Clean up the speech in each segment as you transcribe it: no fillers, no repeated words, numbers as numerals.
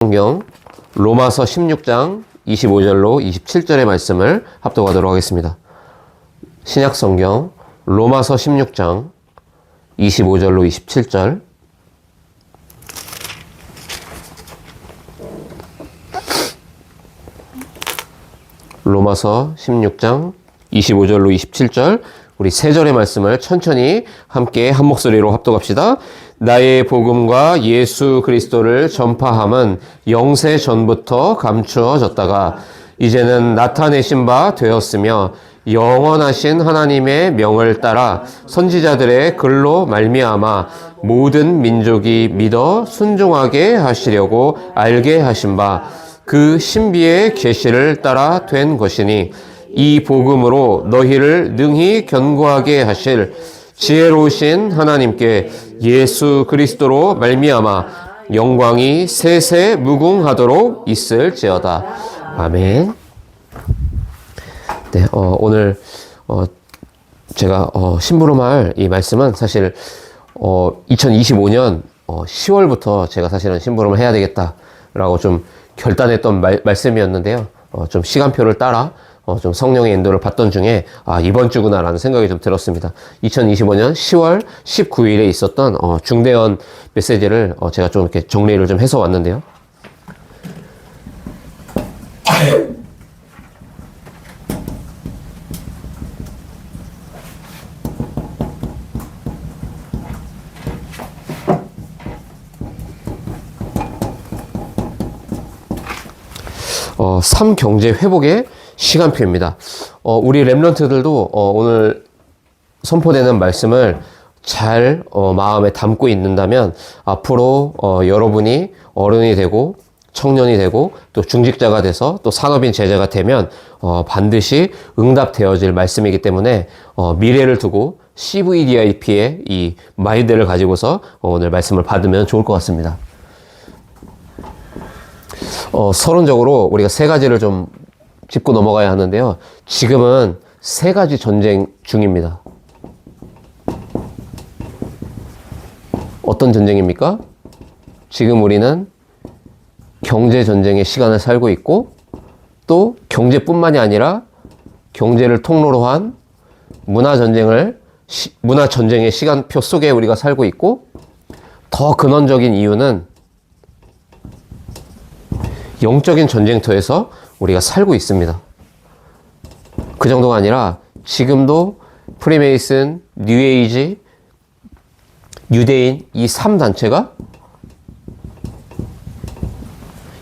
성경 로마서 16장 25절로 27절의 말씀을 합독하도록 하겠습니다. 신약 성경 로마서 16장 25절로 27절. 로마서 16장 25절로 27절. 우리 세 절의 말씀을 천천히 함께 한 목소리로 합독합시다. 나의 복음과 예수 그리스도를 전파함은 영세 전부터 감추어졌다가 이제는 나타내신 바 되었으며 영원하신 하나님의 명을 따라 선지자들의 글로 말미암아 모든 민족이 믿어 순종하게 하시려고 알게 하신 바 그 신비의 계시를 따라 된 것이니 이 복음으로 너희를 능히 견고하게 하실 지혜로우신 하나님께 예수 그리스도로 말미암아 영광이 세세 무궁하도록 있을지어다. 아멘. 네, 오늘 제가 심부름할 이 말씀은 사실 2025년 10월부터 제가 사실은 심부름을 해야 되겠다라고 좀 결단했던 말씀이었는데요. 좀 시간표를 따라 좀 성령의 인도를 받던 중에 이번 주구나라는 생각이 좀 들었습니다. 2025년 10월 19일에 있었던 중대원 메시지를 제가 좀 이렇게 정리를 좀 해서 왔는데요. 삼경제 회복의 시간표입니다. 우리 렘넌트들도 오늘 선포되는 말씀을 잘 마음에 담고 있는다면 앞으로 여러분이 어른이 되고 청년이 되고 또 중직자가 돼서 또 산업인 제자가 되면 반드시 응답되어질 말씀이기 때문에 미래를 두고 CVDIP의 이 마인드를 가지고서 오늘 말씀을 받으면 좋을 것 같습니다. 서론적으로 우리가 세 가지를 좀 짚고 넘어가야 하는데요. 지금은 세 가지 전쟁 중입니다. 어떤 전쟁입니까? 지금 우리는 경제 전쟁의 시간을 살고 있고 또 경제뿐만이 아니라 경제를 통로로 한 문화 전쟁의 시간표 속에 우리가 살고 있고 더 근원적인 이유는 영적인 전쟁터에서 우리가 살고 있습니다. 그 정도가 아니라 지금도 프리메이슨, 뉴에이지, 유대인 이 3단체가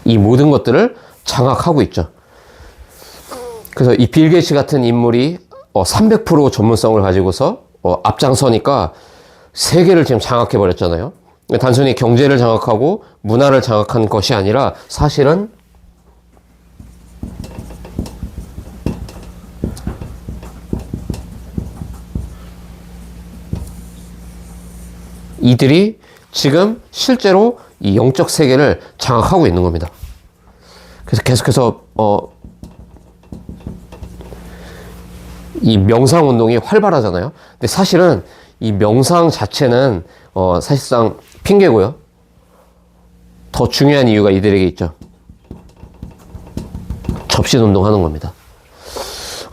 이 모든 것들을 장악하고 있죠. 그래서 이 빌 게이츠 같은 인물이 300% 전문성을 가지고서 앞장서니까 세계를 지금 장악해 버렸잖아요. 단순히 경제를 장악하고 문화를 장악한 것이 아니라 사실은 이들이 지금 실제로 이 영적 세계를 장악하고 있는 겁니다. 그래서 계속해서 이 명상 운동이 활발하잖아요. 근데 사실은 이 명상 자체는 사실상 핑계고요. 더 중요한 이유가 이들에게 있죠. 접신 운동하는 겁니다.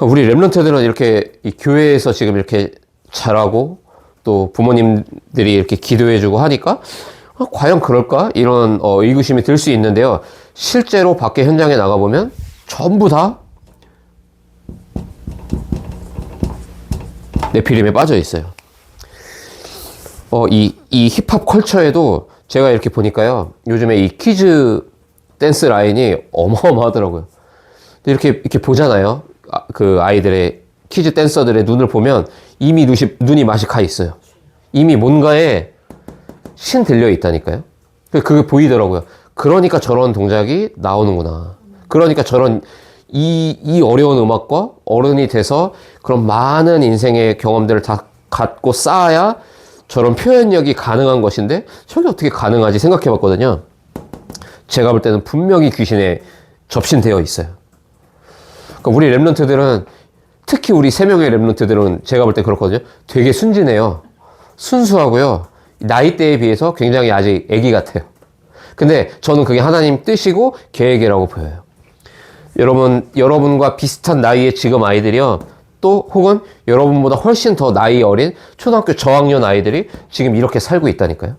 우리 렘넌트들은 이렇게 이 교회에서 지금 이렇게 잘하고 또 부모님들이 이렇게 기도해주고 하니까 과연 그럴까? 이런 의구심이 들 수 있는데요. 실제로 밖에 현장에 나가보면 전부 다 네피림에 빠져 있어요. 이 힙합 컬처에도 제가 이렇게 보니까요. 요즘에 이 키즈 댄스 라인이 어마어마하더라고요. 이렇게 보잖아요. 그 아이들의 키즈 댄서들의 눈을 보면 이미 눈이 맛이 가 있어요. 이미 뭔가에 신 들려 있다니까요. 그게 보이더라고요. 그러니까 저런 동작이 나오는구나. 그러니까 저런 이 어려운 음악과 어른이 돼서 그런 많은 인생의 경험들을 다 갖고 쌓아야 저런 표현력이 가능한 것인데 저게 어떻게 가능하지 생각해 봤거든요. 제가 볼 때는 분명히 귀신에 접신되어 있어요. 그러니까 우리 렘넌트들은 특히 우리 3명의 렘넌트들은 제가 볼 때 그렇거든요. 되게 순진해요. 순수하고요. 나이대에 비해서 굉장히 아직 애기 같아요. 근데 저는 그게 하나님 뜻이고 계획이라고 보여요. 여러분과 비슷한 나이의 지금 아이들이요. 또 혹은 여러분보다 훨씬 더 나이 어린 초등학교 저학년 아이들이 지금 이렇게 살고 있다니까요.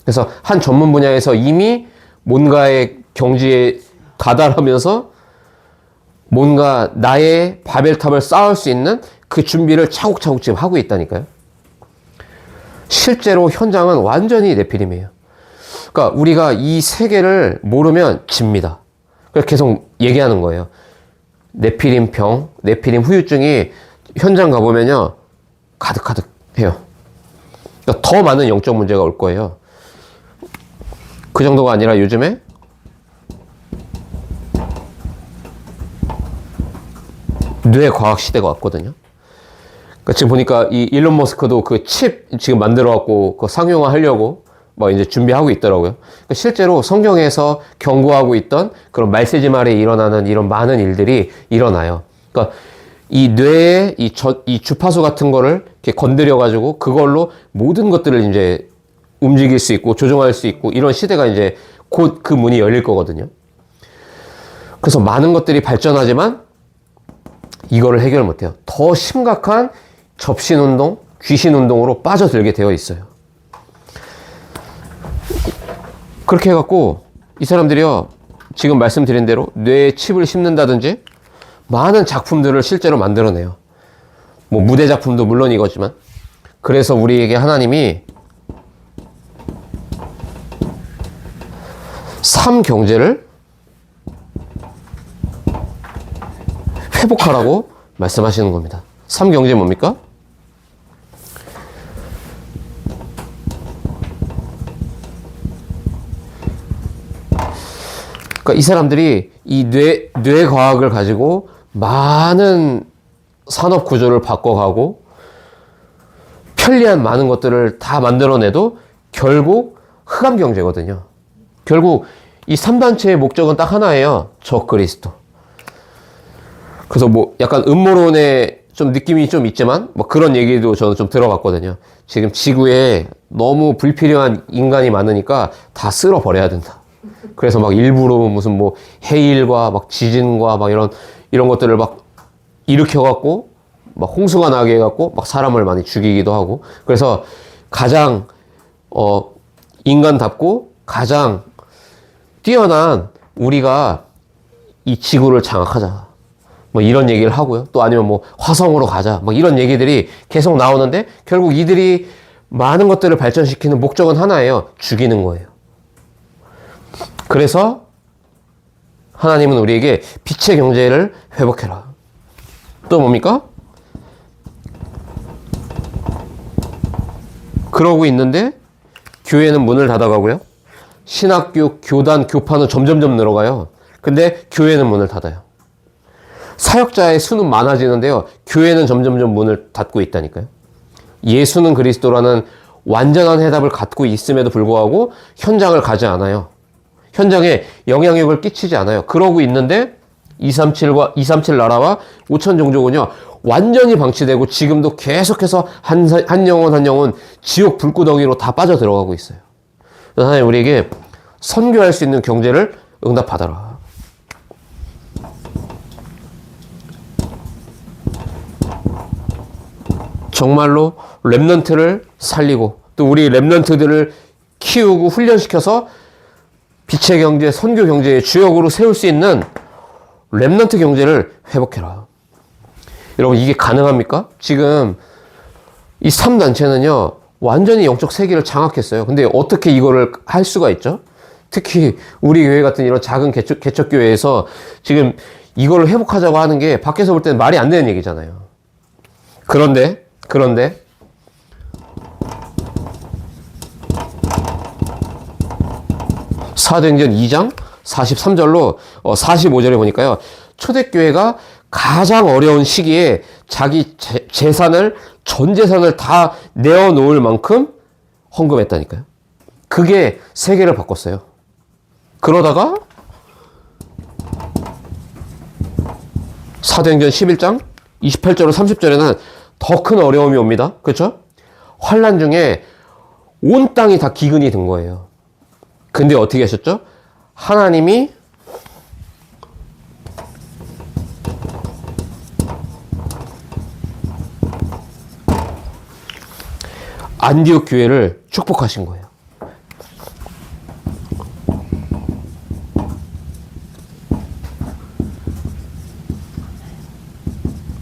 그래서 한 전문 분야에서 이미 뭔가의 경지에 다다르면서 뭔가 나의 바벨탑을 쌓을 수 있는 그 준비를 차곡차곡 지금 하고 있다니까요. 실제로 현장은 완전히 네피림이에요. 그러니까 우리가 이 세계를 모르면 집니다. 그래서 계속 얘기하는 거예요. 네피림 병, 네피림 후유증이 현장 가보면요. 가득가득해요. 그러니까 더 많은 영적 문제가 올 거예요. 그 정도가 아니라 요즘에 뇌과학 시대가 왔거든요. 그러니까 지금 보니까 이 일론 머스크도 그 칩 지금 만들어갖고 그 상용화 하려고 뭐 이제 준비하고 있더라고요. 그러니까 실제로 성경에서 경고하고 있던 그런 말세지 말에 일어나는 이런 많은 일들이 일어나요. 그러니까 이 뇌에 이 주파수 같은 거를 이렇게 건드려가지고 그걸로 모든 것들을 이제 움직일 수 있고 조종할 수 있고 이런 시대가 이제 곧 그 문이 열릴 거거든요. 그래서 많은 것들이 발전하지만 이거를 해결 못해요. 더 심각한 접신운동, 귀신운동으로 빠져들게 되어 있어요. 그렇게 해갖고 이 사람들이요, 지금 말씀드린 대로 뇌에 칩을 심는다든지 많은 작품들을 실제로 만들어내요. 뭐 무대 작품도 물론 이거지만. 그래서 우리에게 하나님이 삶 경제를 회복하라고 말씀하시는 겁니다. 삶 경제 뭡니까? 그러니까 이 사람들이 이 뇌과학을 가지고 많은 산업 구조를 바꿔가고 편리한 많은 것들을 다 만들어내도 결국 흑암 경제거든요. 결국 이 3단체의 목적은 딱 하나예요. 저 그리스도. 그래서 뭐 약간 음모론의 좀 느낌이 좀 있지만 뭐 그런 얘기도 저는 좀 들어봤거든요. 지금 지구에 너무 불필요한 인간이 많으니까 다 쓸어버려야 된다. 그래서 막 일부러 무슨 뭐 해일과 막 지진과 막 이런 것들을 막 일으켜갖고 막 홍수가 나게 해갖고 막 사람을 많이 죽이기도 하고. 그래서 가장 인간답고 가장 뛰어난 우리가 이 지구를 장악하자. 뭐 이런 얘기를 하고요. 또 아니면 뭐 화성으로 가자. 뭐 이런 얘기들이 계속 나오는데 결국 이들이 많은 것들을 발전시키는 목적은 하나예요. 죽이는 거예요. 그래서 하나님은 우리에게 빛의 경제를 회복해라. 또 뭡니까? 그러고 있는데 교회는 문을 닫아가고요. 신학교, 교단, 교파는 점점점 늘어가요. 근데 교회는 문을 닫아요. 사역자의 수는 많아지는데요. 교회는 점점점 문을 닫고 있다니까요. 예수는 그리스도라는 완전한 해답을 갖고 있음에도 불구하고 현장을 가지 않아요. 현장에 영향력을 끼치지 않아요. 그러고 있는데 237 나라와 5천 종족은요. 완전히 방치되고 지금도 계속해서 한 영혼 지옥 불구덩이로 다 빠져들어가고 있어요. 하나님 우리에게 선교할 수 있는 경제를 응답하더라. 정말로 렘넌트를 살리고 또 우리 렘넌트들을 키우고 훈련시켜서 빛의 경제, 선교 경제의 주역으로 세울 수 있는 렘넌트 경제를 회복해라. 여러분 이게 가능합니까? 지금 이 3단체는요 완전히 영적 세계를 장악했어요. 근데 어떻게 이거를 할 수가 있죠? 특히 우리 교회 같은 이런 작은 개척교회에서 지금 이걸 회복하자고 하는 게 밖에서 볼 때는 말이 안 되는 얘기잖아요. 그런데 사도행전 2장 43절로 45절에 보니까요. 초대교회가 가장 어려운 시기에 자기 재산을 전 재산을 다 내어놓을 만큼 헌금했다니까요. 그게 세계를 바꿨어요. 그러다가 사도행전 11장 28절로 30절에는 더 큰 어려움이 옵니다. 그렇죠? 환난 중에 온 땅이 다 기근이 든 거예요. 근데 어떻게 하셨죠? 하나님이 안디옥 교회를 축복하신 거예요.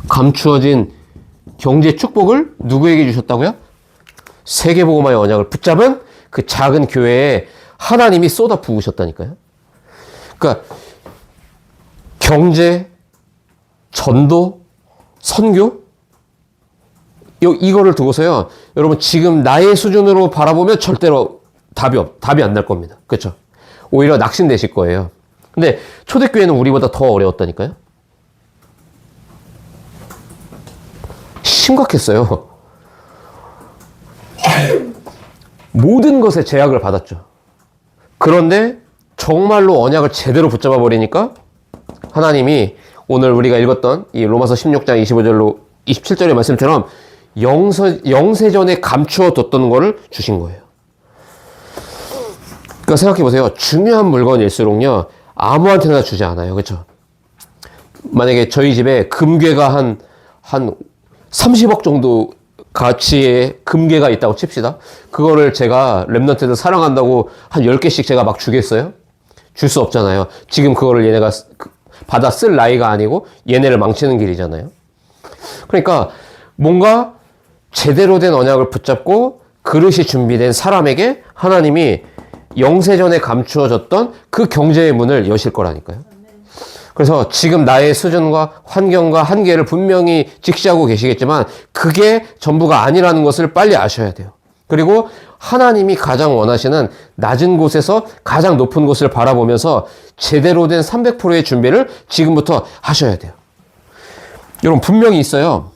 감추어진 경제 축복을 누구에게 주셨다고요? 세계복음화의 언약을 붙잡은 그 작은 교회에 하나님이 쏟아 부으셨다니까요. 그러니까 경제, 전도, 선교 이거를 두고서요. 여러분 지금 나의 수준으로 바라보면 절대로 답이 안 날 겁니다. 그렇죠? 오히려 낙심되실 거예요. 근데 초대교회는 우리보다 더 어려웠다니까요. 심각했어요. 모든 것에 제약을 받았죠. 그런데 정말로 언약을 제대로 붙잡아 버리니까 하나님이 오늘 우리가 읽었던 이 로마서 16장 25절로 27절의 말씀처럼 영세전에 감추어 뒀던 거를 주신 거예요. 그러니까 생각해 보세요. 중요한 물건일수록요, 아무한테나 주지 않아요. 그렇죠? 만약에 저희 집에 금괴가 한 30억 정도 가치의 금괴가 있다고 칩시다. 그거를 제가 랩런트들 사랑한다고 한 10개씩 제가 막 주겠어요? 줄 수 없잖아요. 지금 그거를 얘네가 받아 쓸 나이가 아니고 얘네를 망치는 길이잖아요. 그러니까 뭔가 제대로 된 언약을 붙잡고 그릇이 준비된 사람에게 하나님이 영세전에 감추어졌던 그 경제의 문을 여실 거라니까요. 그래서 지금 나의 수준과 환경과 한계를 분명히 직시하고 계시겠지만 그게 전부가 아니라는 것을 빨리 아셔야 돼요. 그리고 하나님이 가장 원하시는 낮은 곳에서 가장 높은 곳을 바라보면서 제대로 된 300%의 준비를 지금부터 하셔야 돼요. 여러분 분명히 있어요.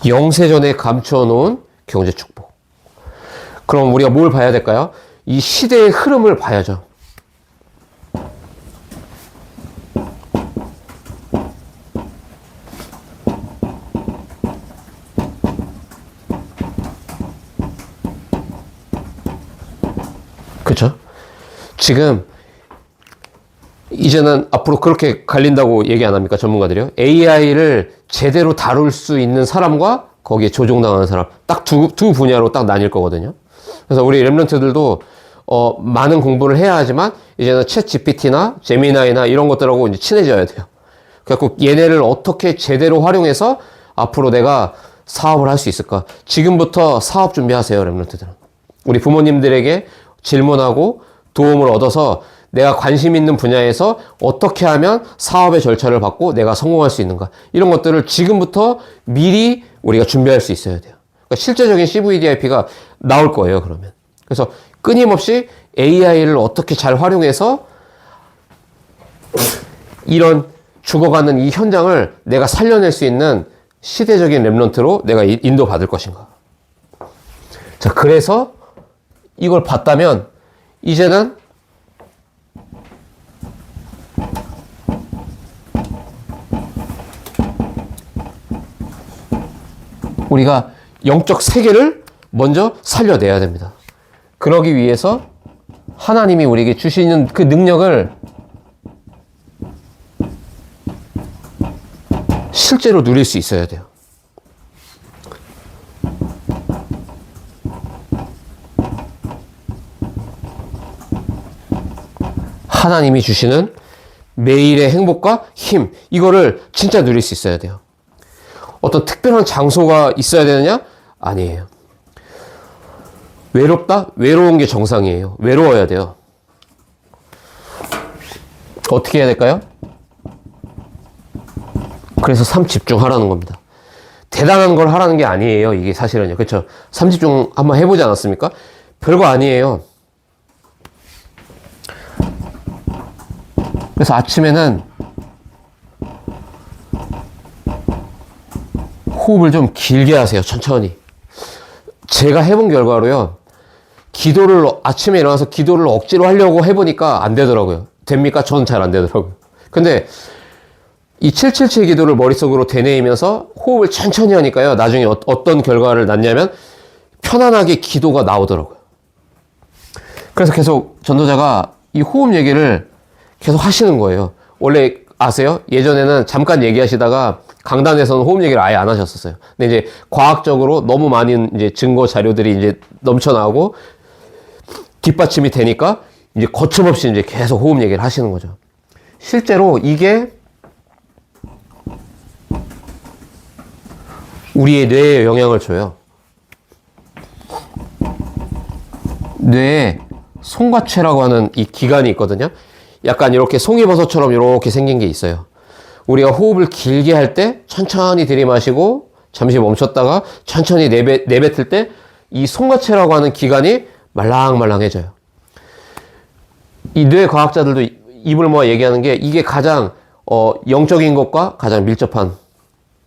영세전에 감추어 놓은 경제 축복. 그럼 우리가 뭘 봐야 될까요? 이 시대의 흐름을 봐야죠. 그렇죠? 지금 이제는 앞으로 그렇게 갈린다고 얘기 안 합니까? 전문가들이요. AI를 제대로 다룰 수 있는 사람과 거기에 조종당하는 사람 딱 두 분야로 딱 나뉠 거거든요. 그래서 우리 랩런트들도 많은 공부를 해야 하지만 이제는 챗 GPT나 제미나이나 이런 것들하고 이제 친해져야 돼요. 그래서 얘네를 어떻게 제대로 활용해서 앞으로 내가 사업을 할 수 있을까? 지금부터 사업 준비하세요, 랩런트들은. 우리 부모님들에게 질문하고 도움을 얻어서 내가 관심 있는 분야에서 어떻게 하면 사업의 절차를 밟고 내가 성공할 수 있는가. 이런 것들을 지금부터 미리 우리가 준비할 수 있어야 돼요. 그러니까 실제적인 CVDIP가 나올 거예요, 그러면. 그래서 끊임없이 AI를 어떻게 잘 활용해서 이런 죽어가는 이 현장을 내가 살려낼 수 있는 시대적인 랩런트로 내가 인도받을 것인가. 자, 그래서 이걸 봤다면 이제는 우리가 영적 세계를 먼저 살려내야 됩니다. 그러기 위해서 하나님이 우리에게 주시는 그 능력을 실제로 누릴 수 있어야 돼요. 하나님이 주시는 매일의 행복과 힘, 이거를 진짜 누릴 수 있어야 돼요. 어떤 특별한 장소가 있어야 되느냐? 아니에요. 외롭다? 외로운 게 정상이에요. 외로워야 돼요. 어떻게 해야 될까요? 그래서 삶 집중하라는 겁니다. 대단한 걸 하라는 게 아니에요. 이게 사실은요. 그렇죠? 삶 집중 한번 해보지 않았습니까? 별거 아니에요. 그래서 아침에는 호흡을 좀 길게 하세요. 천천히. 제가 해본 결과로요. 아침에 일어나서 기도를 억지로 하려고 해보니까 안 되더라고요. 됩니까? 전 잘 안 되더라고요. 근데 이 777 기도를 머릿속으로 되뇌이면서 호흡을 천천히 하니까요. 나중에 어떤 결과를 낳냐면 편안하게 기도가 나오더라고요. 그래서 계속 전도자가 이 호흡 얘기를 계속 하시는 거예요. 원래 아세요? 예전에는 잠깐 얘기하시다가 강단에서는 호흡 얘기를 아예 안 하셨었어요. 근데 이제 과학적으로 너무 많은 이제 증거 자료들이 이제 넘쳐나오고 뒷받침이 되니까 이제 거침없이 이제 계속 호흡 얘기를 하시는 거죠. 실제로 이게 우리의 뇌에 영향을 줘요. 뇌에 송과체라고 하는 이 기관이 있거든요. 약간 이렇게 송이버섯처럼 이렇게 생긴 게 있어요. 우리가 호흡을 길게 할 때 천천히 들이마시고 잠시 멈췄다가 천천히 내뱉을 때 이 송과체라고 하는 기관이 말랑말랑해져요. 이 뇌 과학자들도 입을 모아 얘기하는 게 이게 가장 영적인 것과 가장 밀접한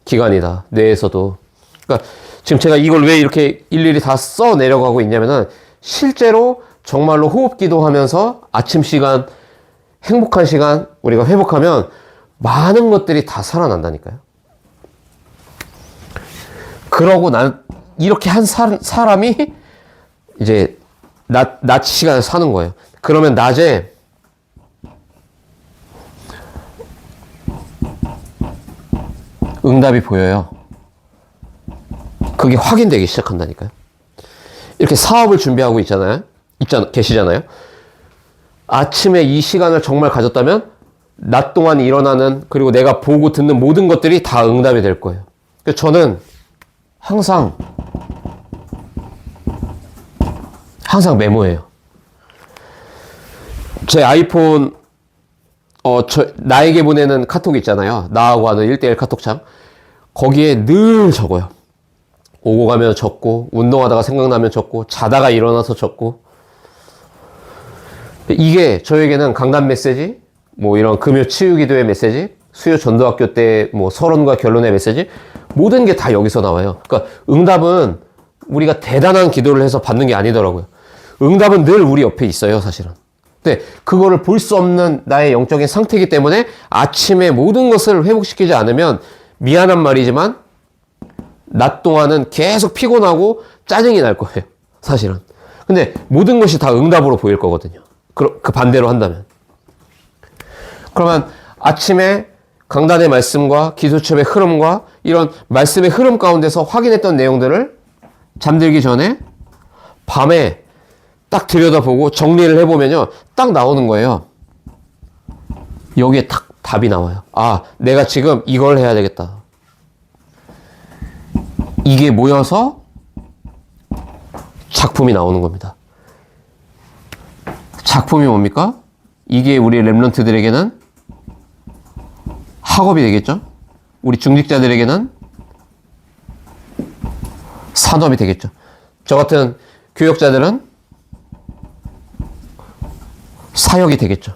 기관이다. 뇌에서도. 그러니까 지금 제가 이걸 왜 이렇게 일일이 다 써 내려가고 있냐면은 실제로 정말로 호흡 기도하면서 아침 시간, 행복한 시간 우리가 회복하면 많은 것들이 다 살아난다니까요. 그러고 이렇게 한 사람이 이제 낮 시간을 사는 거예요. 그러면 낮에 응답이 보여요. 그게 확인되기 시작한다니까요. 이렇게 사업을 준비하고 계시잖아요. 아침에 이 시간을 정말 가졌다면 낮 동안 일어나는 그리고 내가 보고 듣는 모든 것들이 다 응답이 될 거예요. 그래서 저는 항상 메모해요. 제 아이폰 나에게 보내는 카톡 있잖아요. 나하고 하는 1대1 카톡창. 거기에 늘 적어요. 오고 가면 적고, 운동하다가 생각나면 적고, 자다가 일어나서 적고. 이게 저에게는 강단 메시지, 뭐 이런 금요 치유 기도의 메시지, 수요 전도학교 때 뭐 서론과 결론의 메시지, 모든 게 다 여기서 나와요. 그러니까 응답은 우리가 대단한 기도를 해서 받는 게 아니더라고요. 응답은 늘 우리 옆에 있어요, 사실은. 근데 그거를 볼 수 없는 나의 영적인 상태이기 때문에 아침에 모든 것을 회복시키지 않으면 미안한 말이지만 낮 동안은 계속 피곤하고 짜증이 날 거예요, 사실은. 근데 모든 것이 다 응답으로 보일 거거든요. 그 반대로 한다면. 그러면 아침에 강단의 말씀과 기도첩의 흐름과 이런 말씀의 흐름 가운데서 확인했던 내용들을 잠들기 전에 밤에 딱 들여다보고 정리를 해보면요. 딱 나오는 거예요. 여기에 딱 답이 나와요. 아, 내가 지금 이걸 해야 되겠다. 이게 모여서 작품이 나오는 겁니다. 작품이 뭡니까? 이게 우리 랩런트들에게는 학업이 되겠죠? 우리 중직자들에게는 산업이 되겠죠. 저 같은 교역자들은 사역이 되겠죠.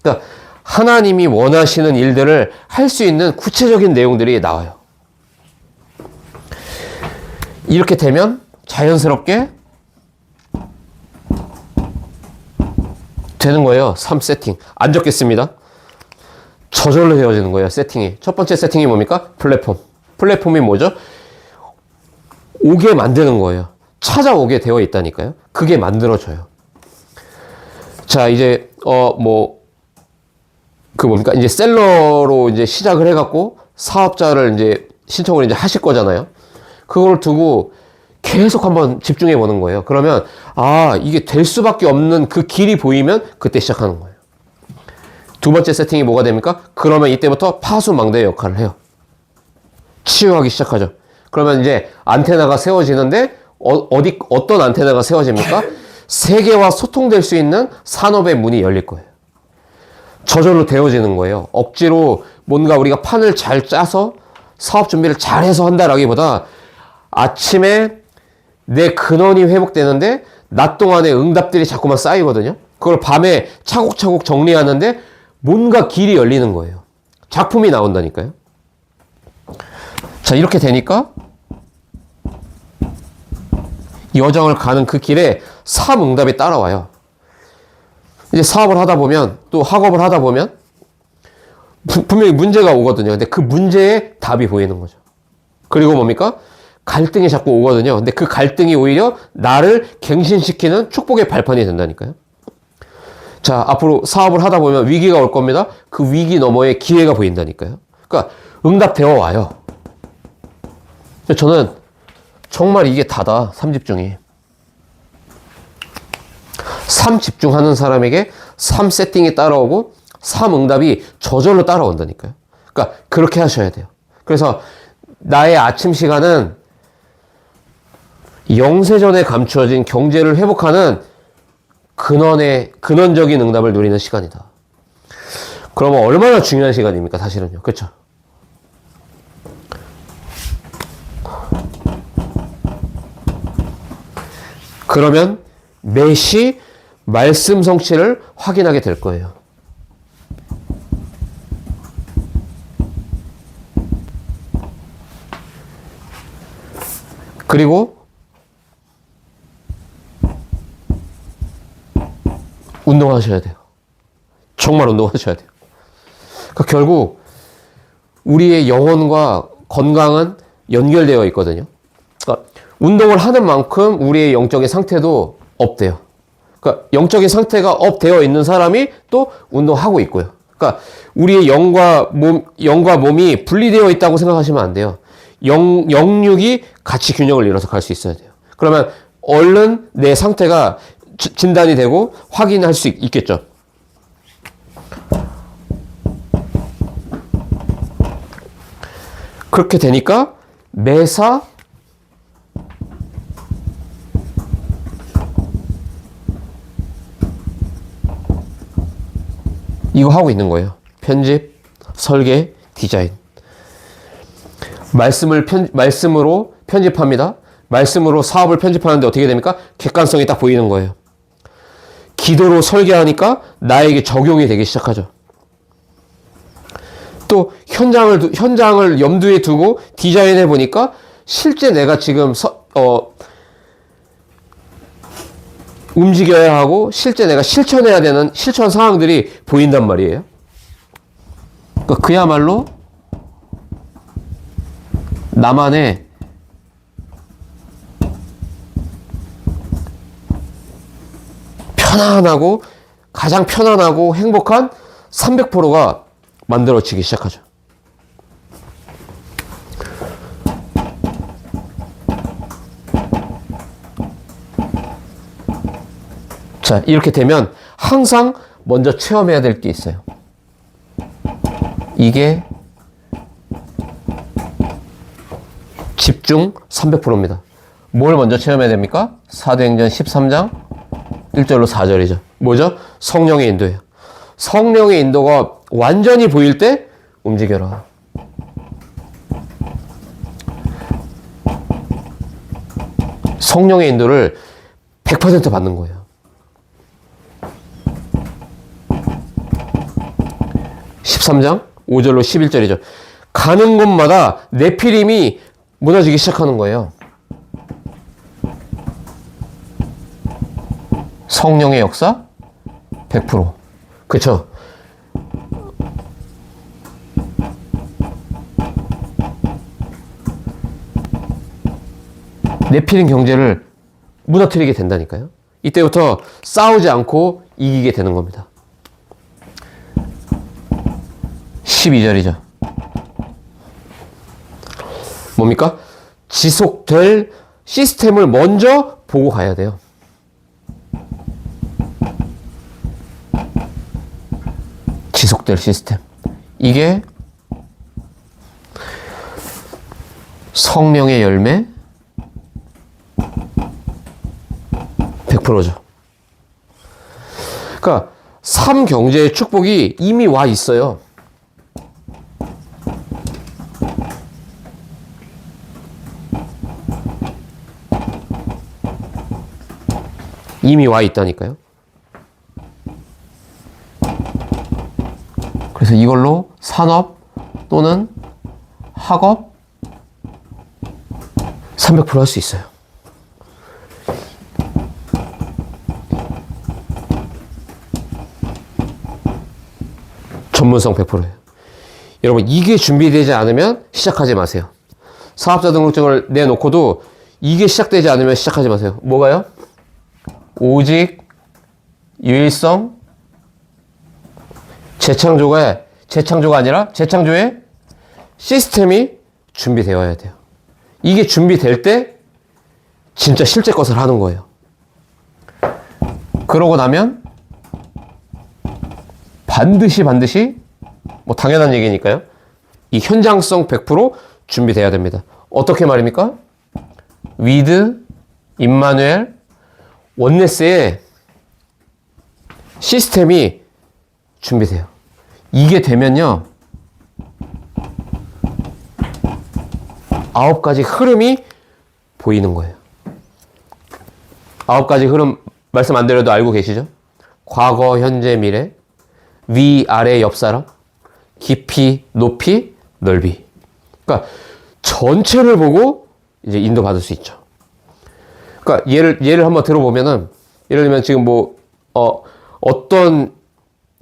그러니까 하나님이 원하시는 일들을 할 수 있는 구체적인 내용들이 나와요. 이렇게 되면 자연스럽게 되는 거예요. 3 세팅. 안 적겠습니다. 저절로 되어지는 거예요. 세팅이. 첫 번째 세팅이 뭡니까? 플랫폼. 플랫폼이 뭐죠? 오게 만드는 거예요. 찾아오게 되어 있다니까요. 그게 만들어져요. 자, 이제 이제 셀러로 이제 시작을 해갖고 사업자를 이제 신청을 이제 하실 거잖아요. 그걸 두고 계속 한번 집중해 보는 거예요. 그러면 이게 될 수밖에 없는 그 길이 보이면 그때 시작하는 거예요. 두 번째 세팅이 뭐가 됩니까? 그러면 이때부터 파수망대의 역할을 해요. 치유하기 시작하죠. 그러면 이제 안테나가 세워지는데 어떤 안테나가 세워집니까? 세계와 소통될 수 있는 산업의 문이 열릴 거예요. 저절로 되어지는 거예요. 억지로 뭔가 우리가 판을 잘 짜서 사업 준비를 잘해서 한다라기보다 아침에 내 근원이 회복되는데 낮 동안에 응답들이 자꾸만 쌓이거든요. 그걸 밤에 차곡차곡 정리하는데 뭔가 길이 열리는 거예요. 작품이 나온다니까요. 자, 이렇게 되니까 여정을 가는 그 길에 사업 응답이 따라와요. 이제 사업을 하다 보면 또 학업을 하다 보면 분명히 문제가 오거든요. 근데 그 문제에 답이 보이는 거죠. 그리고 뭡니까? 갈등이 자꾸 오거든요. 근데 그 갈등이 오히려 나를 갱신시키는 축복의 발판이 된다니까요. 자, 앞으로 사업을 하다 보면 위기가 올 겁니다. 그 위기 너머에 기회가 보인다니까요. 그러니까 응답되어 와요. 저는 정말 이게 다다, 3집중이. 3집중하는 사람에게 3세팅이 따라오고 3응답이 저절로 따라온다니까요. 그러니까 그렇게 하셔야 돼요. 그래서 나의 아침 시간은 영세전에 감추어진 경제를 회복하는 근원적인 응답을 누리는 시간이다. 그러면 얼마나 중요한 시간입니까? 사실은요. 그렇죠? 그러면 매시 말씀 성취를 확인하게 될 거예요. 그리고 운동하셔야 돼요. 정말 운동하셔야 돼요. 그러니까 결국 우리의 영혼과 건강은 연결되어 있거든요. 그러니까 운동을 하는 만큼 우리의 영적인 상태도 업돼요. 그러니까 영적인 상태가 업되어 있는 사람이 또 운동하고 있고요. 그러니까 우리의 영과 몸이 분리되어 있다고 생각하시면 안 돼요. 영육이 같이 균형을 이뤄서 갈 수 있어야 돼요. 그러면 얼른 내 상태가 진단이 되고 확인할 수 있겠죠. 그렇게 되니까 매사 이거 하고 있는 거예요. 편집, 설계, 디자인. 말씀으로 편집합니다. 말씀으로 사업을 편집하는데 어떻게 됩니까? 객관성이 딱 보이는 거예요. 기도로 설계하니까 나에게 적용이 되기 시작하죠. 또 현장을 염두에 두고 디자인해 보니까 실제 내가 지금 움직여야 하고 실제 내가 실천해야 되는 실천 사항들이 보인단 말이에요. 그러니까 그야말로 나만의 가장 편안하고 행복한 300%가 만들어지기 시작하죠. 자, 이렇게 되면 항상 먼저 체험해야 될 게 있어요. 이게 집중 300%입니다. 뭘 먼저 체험해야 됩니까? 사도행전 13장 1절로 4절이죠. 뭐죠? 성령의 인도예요. 성령의 인도가 완전히 보일 때 움직여라. 성령의 인도를 100% 받는 거예요. 13장 5절로 11절이죠. 가는 곳마다 네피림이 무너지기 시작하는 거예요. 성령의 역사 100%. 그쵸? 네피림 경제를 무너뜨리게 된다니까요. 이때부터 싸우지 않고 이기게 되는 겁니다. 12절이죠. 뭡니까? 지속될 시스템을 먼저 보고 가야 돼요. 지속될 시스템. 이게 성령의 열매 100%죠. 그러니까 삶 경제의 축복이 이미 와 있어요. 이미 와 있다니까요. 그래서 이걸로 산업 또는 학업 300% 할 수 있어요. 전문성 100%예요. 여러분, 이게 준비되지 않으면 시작하지 마세요. 사업자 등록증을 내놓고도 이게 시작되지 않으면 시작하지 마세요. 뭐가요? 오직 유일성 재창조가 아니라 재창조의 시스템이 준비되어야 돼요. 이게 준비될 때 진짜 실제 것을 하는 거예요. 그러고 나면 반드시 뭐 당연한 얘기니까요. 이 현장성 100% 준비돼야 됩니다. 어떻게 말입니까? 위드, 임마누엘, 원네스의 시스템이 준비돼요. 이게 되면요, 9가지 흐름이 보이는 거예요. 9가지 흐름 말씀 안 드려도 알고 계시죠? 과거, 현재, 미래, 위, 아래, 옆 사람, 깊이, 높이, 넓이. 그러니까 전체를 보고 이제 인도받을 수 있죠. 그러니까 예를 한번 들어보면은, 예를 들면 지금 뭐 어떤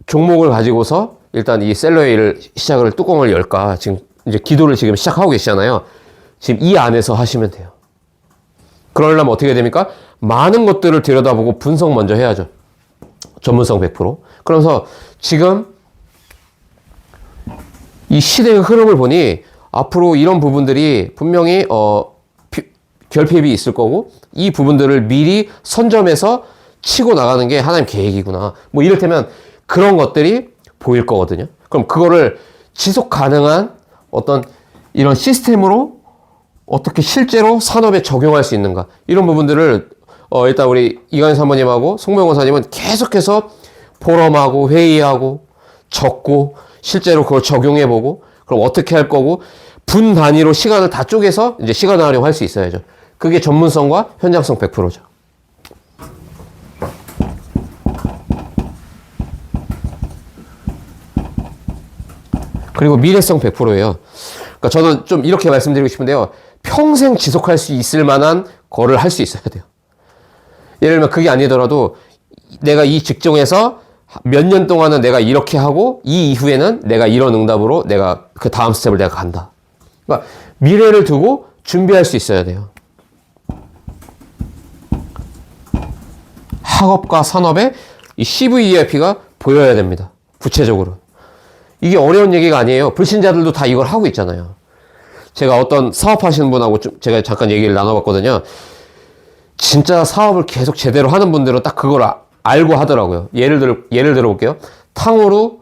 종목을 가지고서 일단 이 셀러웨이를 시작을 뚜껑을 열까 지금 이제 기도를 지금 시작하고 계시잖아요. 지금 이 안에서 하시면 돼요. 그러려면 어떻게 됩니까? 많은 것들을 들여다보고 분석 먼저 해야죠. 전문성 100%. 그러면서 지금 이 시대의 흐름을 보니 앞으로 이런 부분들이 분명히 결핍이 있을 거고 이 부분들을 미리 선점해서 치고 나가는 게 하나님 계획이구나. 뭐 이를테면 그런 것들이 보일 거거든요. 그럼 그거를 지속 가능한 어떤 이런 시스템으로 어떻게 실제로 산업에 적용할 수 있는가. 이런 부분들을 일단 우리 이관희 사모님하고 송명호 원사님은 계속해서 포럼하고 회의하고 적고 실제로 그걸 적용해보고 그럼 어떻게 할 거고 분 단위로 시간을 다 쪼개서 이제 시간을 활용할 수 있어야죠. 그게 전문성과 현장성 100%죠. 그리고 미래성 100%예요. 그러니까 저는 좀 이렇게 말씀드리고 싶은데요. 평생 지속할 수 있을 만한 거를 할 수 있어야 돼요. 예를 들면 그게 아니더라도 내가 이 직종에서 몇 년 동안은 내가 이렇게 하고 이 이후에는 내가 이런 응답으로 내가 그 다음 스텝을 내가 간다. 그러니까 미래를 두고 준비할 수 있어야 돼요. 학업과 산업에 이 CVERP가 보여야 됩니다. 구체적으로. 이게 어려운 얘기가 아니에요. 불신자들도 다 이걸 하고 있잖아요. 제가 어떤 사업하시는 분하고 좀 제가 잠깐 얘기를 나눠봤거든요. 진짜 사업을 계속 제대로 하는 분들은 딱 그걸 알고 하더라고요. 예를 들어볼게요. 탕후루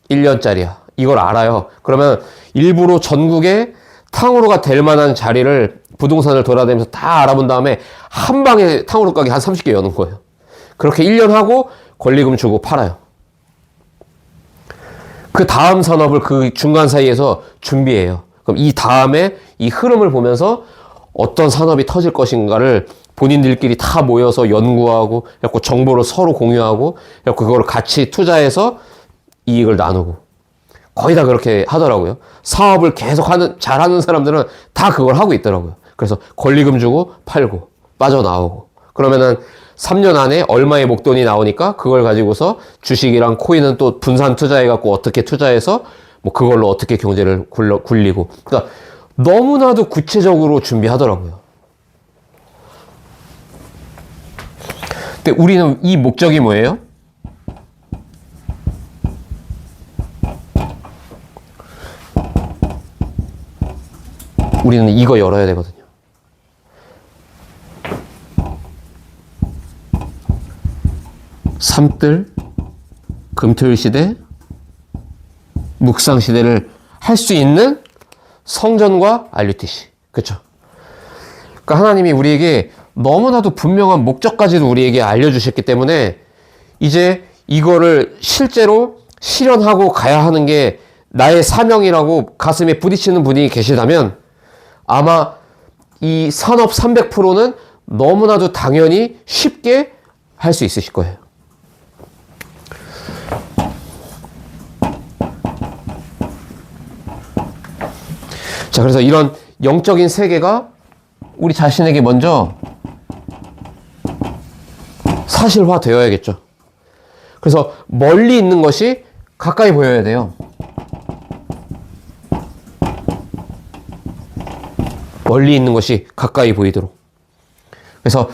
1년짜리야. 이걸 알아요. 그러면 일부러 전국에 탕후루가 될 만한 자리를 부동산을 돌아다니면서 다 알아본 다음에 한 방에 탕후루 가게 한 30개 여는 거예요. 그렇게 1년 하고 권리금 주고 팔아요. 그 다음 산업을 그 중간 사이에서 준비해요. 그럼 이 다음에 이 흐름을 보면서 어떤 산업이 터질 것인가를 본인들끼리 다 모여서 연구하고, 그래갖고 정보를 서로 공유하고, 그래갖고 그거를 같이 투자해서 이익을 나누고. 거의 다 그렇게 하더라고요. 사업을 계속 잘하는 사람들은 다 그걸 하고 있더라고요. 그래서 권리금 주고 팔고, 빠져나오고. 그러면은 3년 안에 얼마의 목돈이 나오니까 그걸 가지고서 주식이랑 코인은 또 분산 투자해갖고 어떻게 투자해서 뭐 그걸로 어떻게 경제를 굴리고. 그러니까 너무나도 구체적으로 준비하더라고요. 근데 우리는 이 목적이 뭐예요? 우리는 이거 열어야 되거든요. 삼뜰, 금토일 시대, 묵상 시대를 할 수 있는 성전과 RUTC. 그렇죠? 그러니까 하나님이 우리에게 너무나도 분명한 목적까지도 우리에게 알려주셨기 때문에 이제 이거를 실제로 실현하고 가야 하는 게 나의 사명이라고 가슴에 부딪히는 분이 계시다면 아마 이 산업 300%는 너무나도 당연히 쉽게 할 수 있으실 거예요. 자, 그래서 이런 영적인 세계가 우리 자신에게 먼저 사실화 되어야겠죠. 그래서 멀리 있는 것이 가까이 보여야 돼요. 멀리 있는 것이 가까이 보이도록. 그래서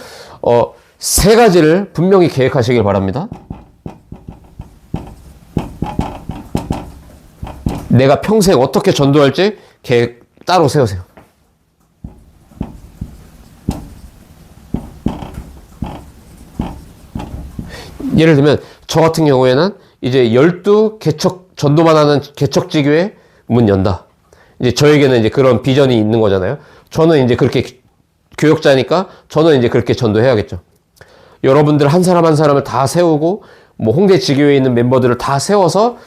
세 가지를 분명히 계획하시길 바랍니다. 내가 평생 어떻게 전도할지 계획 따로 세우세요. 예를 들면 저 같은 경우에는 이제 12개척 전도만 하는 개척지교회 문 연다. 이제 저에게는 이제 그런 비전이 있는 거잖아요. 저는 이제 그렇게 교역자니까 저는 이제 그렇게 전도해야겠죠. 여러분들 한 사람 한 사람을 다 세우고 뭐 홍대 지교회에 있는 멤버들을 다 세워서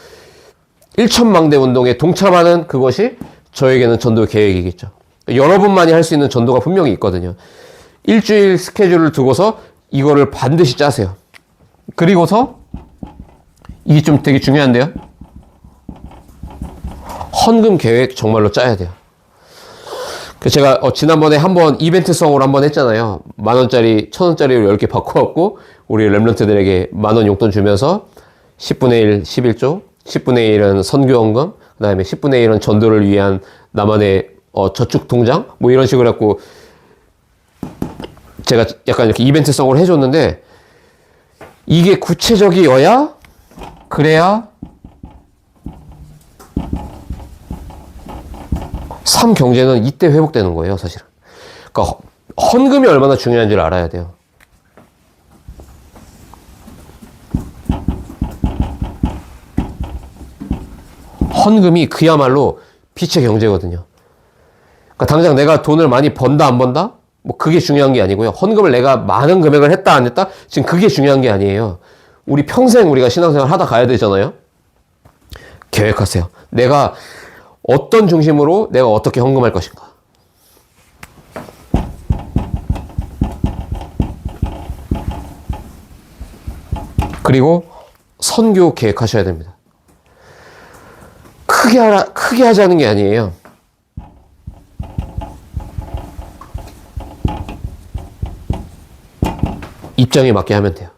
1천망대 운동에 동참하는 그것이 저에게는 전도 계획이겠죠. 여러분만이 할 수 있는 전도가 분명히 있거든요. 일주일 스케줄을 두고서 이거를 반드시 짜세요. 그리고서 이게 좀 되게 중요한데요. 헌금 계획 정말로 짜야 돼요. 제가 지난번에 한번 이벤트성으로 한번 했잖아요. 10,000원짜리, 1,000원짜리로 10개 바꿔갖고 우리 랩런트들에게 10,000원 용돈 주면서 10분의 1, 11조, 10분의 1은 선교헌금, 그 다음에 10분의 1은 전도를 위한 나만의 저축통장, 뭐 이런 식으로 해갖고 제가 약간 이렇게 이벤트성으로 해줬는데, 이게 구체적이어야 그래야 삶 경제는 이때 회복되는 거예요, 사실은. 그러니까 헌금이 얼마나 중요한지를 알아야 돼요. 헌금이 그야말로 빛의 경제거든요. 그러니까 당장 내가 돈을 많이 번다 안 번다? 뭐 그게 중요한 게 아니고요. 헌금을 내가 많은 금액을 했다 안 했다? 지금 그게 중요한 게 아니에요. 우리 평생 우리가 신앙생활 하다 가야 되잖아요. 계획하세요. 내가 어떤 중심으로 내가 어떻게 헌금할 것인가. 그리고 선교 계획하셔야 됩니다. 크게 하자는 게 아니에요. 입장에 맞게 하면 돼요.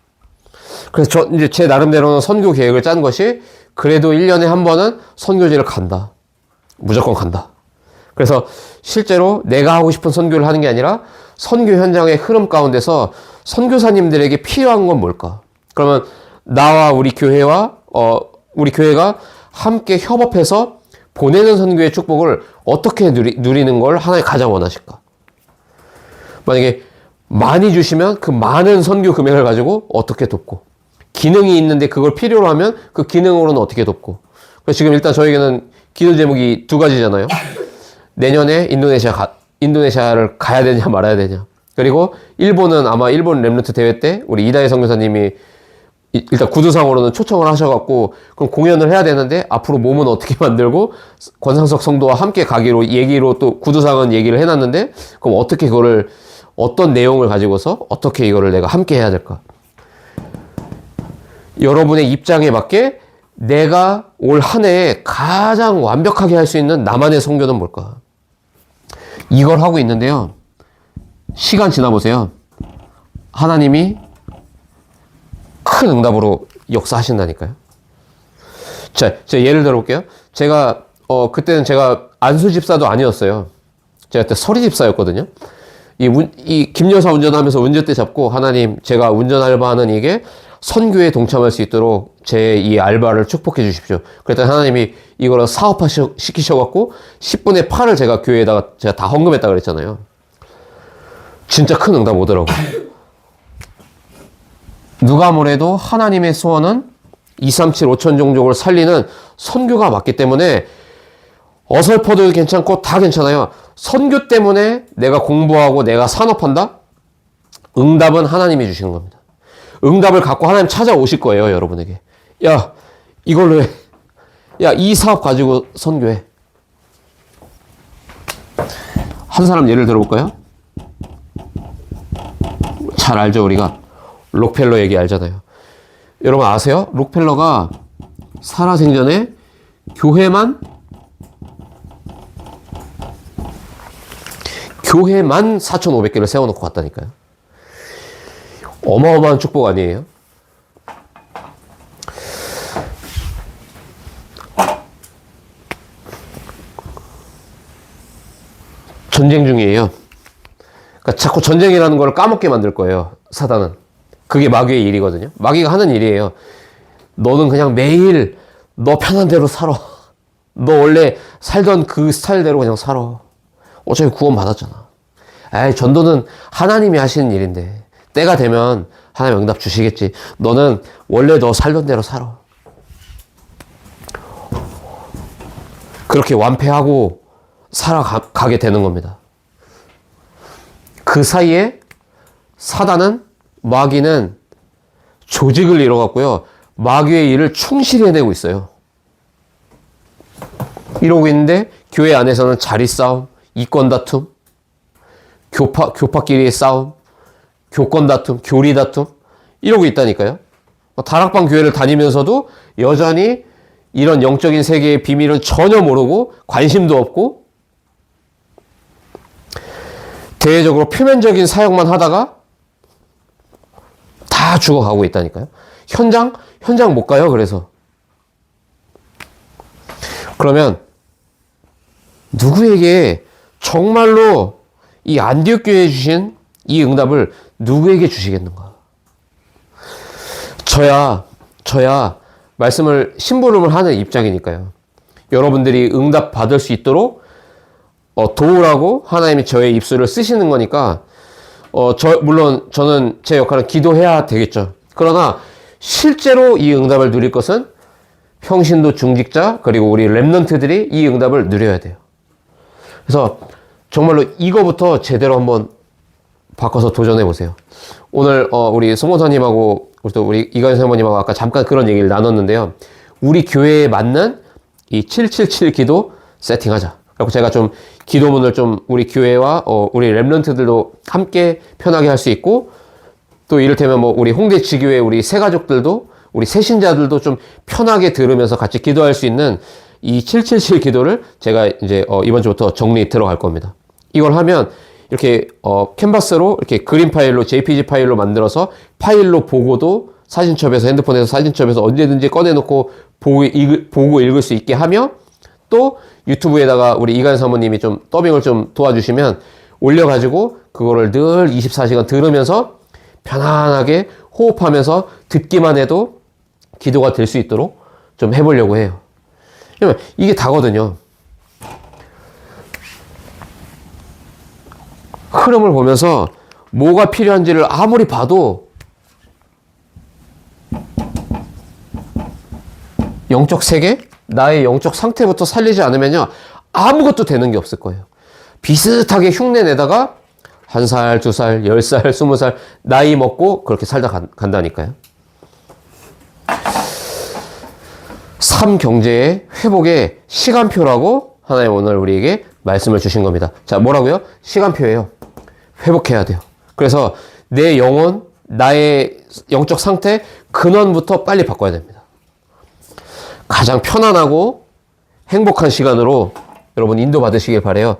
그래서 이제 제 나름대로는 선교 계획을 짠 것이 그래도 1년에 한 번은 선교지를 간다. 무조건 간다. 그래서 실제로 내가 하고 싶은 선교를 하는 게 아니라 선교 현장의 흐름 가운데서 선교사님들에게 필요한 건 뭘까? 그러면 나와 우리 교회가 함께 협업해서 보내는 선교의 축복을 어떻게 누리는 걸 하나님 가장 원하실까? 만약에 많이 주시면 그 많은 선교 금액을 가지고 어떻게 돕고, 기능이 있는데 그걸 필요로 하면 그 기능으로는 어떻게 돕고. 그래서 지금 일단 저에게는 기도 제목이 두 가지잖아요. 내년에 인도네시아를 가야 되냐 말아야 되냐. 그리고 일본은 아마 일본 랩런트 대회 때 우리 이다혜 선교사님이 일단 구두상으로는 초청을 하셔갖고 그럼 공연을 해야 되는데 앞으로 몸은 어떻게 만들고 권상석 성도와 함께 가기로 얘기로 또 구두상은 얘기를 해놨는데 그럼 어떻게 그거를 어떤 내용을 가지고서 어떻게 이거를 내가 함께 해야 될까? 여러분의 입장에 맞게 내가 올 한 해에 가장 완벽하게 할 수 있는 나만의 선교는 뭘까? 이걸 하고 있는데요. 시간 지나보세요. 하나님이 큰 응답으로 역사하신다니까요. 자, 제가 예를 들어볼게요. 제가, 그때는 제가 안수 집사도 아니었어요. 제가 그때 서리 집사였거든요. 이 김여사 운전하면서 운전대 잡고 하나님, 제가 운전 알바하는 이게 선교에 동참할 수 있도록 제 이 알바를 축복해 주십시오. 그랬더니 하나님이 이거를 사업화 시키셔갖고 10분의 8을 제가 교회에다가 제가 다 헌금했다 그랬잖아요. 진짜 큰 응답 오더라고요. 누가 뭐래도 하나님의 소원은 237 5천 종족을 살리는 선교가 맞기 때문에 어설퍼도 괜찮고 다 괜찮아요. 선교 때문에 내가 공부하고 내가 산업한다? 응답은 하나님이 주시는 겁니다. 응답을 갖고 하나님 찾아오실 거예요, 여러분에게. 야, 이걸로 해. 야, 이 사업 가지고 선교해. 한 사람 예를 들어볼까요? 잘 알죠, 우리가. 록펠러 얘기 알잖아요. 여러분 아세요? 록펠러가 살아생전에 교회만 4,500개를 세워놓고 갔다니까요. 어마어마한 축복 아니에요? 전쟁 중이에요. 그러니까 자꾸 전쟁이라는 걸 까먹게 만들 거예요, 사단은. 그게 마귀의 일이거든요. 마귀가 하는 일이에요. 너는 그냥 매일 너 편한 대로 살아. 너 원래 살던 그 스타일대로 그냥 살아. 어차피 구원 받았잖아. 에이, 전도는 하나님이 하시는 일인데 때가 되면 하나님 응답 주시겠지. 너는 원래 너 살던 대로 살아. 그렇게 완패하고 살아가게 되는 겁니다. 그 사이에 사단은, 마귀는 조직을 이뤄갖고요, 마귀의 일을 충실히 해내고 있어요. 이러고 있는데 교회 안에서는 자리 싸움, 이권 다툼, 교파끼리의 싸움, 교권 다툼, 교리 다툼, 이러고 있다니까요. 다락방 교회를 다니면서도 여전히 이런 영적인 세계의 비밀은 전혀 모르고 관심도 없고 대외적으로 표면적인 사역만 하다가 다 죽어가고 있다니까요. 현장 못 가요. 그래서 그러면 누구에게 정말로 이 안디옥 교회에 주신 이 응답을 누구에게 주시겠는가? 저야 말씀을 심부름을 하는 입장이니까요. 여러분들이 응답 받을 수 있도록 도우라고 하나님이 저의 입술을 쓰시는 거니까 물론 저는 제 역할은 기도해야 되겠죠. 그러나 실제로 이 응답을 누릴 것은 평신도 중직자 그리고 우리 랩런트들이 이 응답을 누려야 돼요. 그래서 정말로 이거부터 제대로 한번 바꿔서 도전해 보세요. 오늘 우리 송원사님하고 우리 이가연 사모님하고 아까 잠깐 그런 얘기를 나눴는데요. 우리 교회에 맞는 이 777 기도 세팅하자. 그리고 제가 좀 기도문을 좀 우리 교회와 우리 랩런트들도 함께 편하게 할 수 있고, 또 이를테면 뭐 우리 홍대 지교회 우리 새가족들도 우리 새신자들도 좀 편하게 들으면서 같이 기도할 수 있는 이 777 기도를 제가 이제 이번 주부터 정리 들어갈 겁니다. 이걸 하면 이렇게 캔버스로 이렇게 그림 파일로 JPG 파일로 만들어서 파일로 보고도 사진첩에서 핸드폰에서 사진첩에서 언제든지 꺼내놓고 보고 읽을 수 있게 하며, 또 유튜브에다가 우리 이가연 사모님이 좀 더빙을 좀 도와주시면 올려가지고 그거를 늘 24시간 들으면서 편안하게 호흡하면서 듣기만 해도 기도가 될 수 있도록 좀 해보려고 해요. 왜냐면 이게 다거든요. 흐름을 보면서 뭐가 필요한지를 아무리 봐도 영적 세계, 나의 영적 상태부터 살리지 않으면요, 아무것도 되는 게 없을 거예요. 비슷하게 흉내 내다가 1살, 2살, 10살, 20살 나이 먹고 그렇게 살다 간다니까요. 삶 경제의 회복의 시간표라고 하나님 오늘 우리에게 말씀을 주신 겁니다. 자, 뭐라고요? 시간표예요. 회복해야 돼요. 그래서 내 영혼, 나의 영적 상태 근원부터 빨리 바꿔야 됩니다. 가장 편안하고 행복한 시간으로 여러분 인도받으시길 바라요.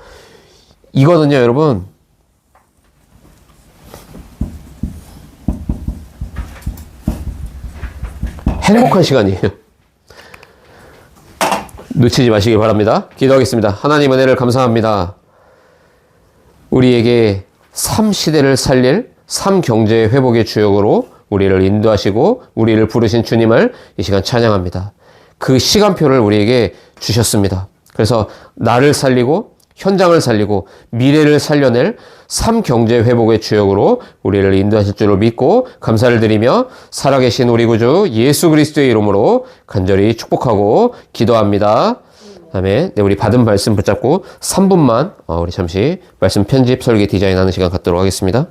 이거는요, 여러분, 행복한 시간이에요. 놓치지 마시길 바랍니다. 기도하겠습니다. 하나님 은혜를 감사합니다. 우리에게 삶 시대를 살릴 삶 경제의 회복의 주역으로 우리를 인도하시고 우리를 부르신 주님을 이 시간 찬양합니다. 그 시간표를 우리에게 주셨습니다. 그래서 나를 살리고 현장을 살리고 미래를 살려낼 삶 경제 회복의 주역으로 우리를 인도하실 줄을 믿고 감사를 드리며 살아계신 우리 구주 예수 그리스도의 이름으로 간절히 축복하고 기도합니다. 아멘. 네, 우리 받은 말씀 붙잡고 3분만 우리 잠시 말씀 편집 설계 디자인하는 시간 갖도록 하겠습니다.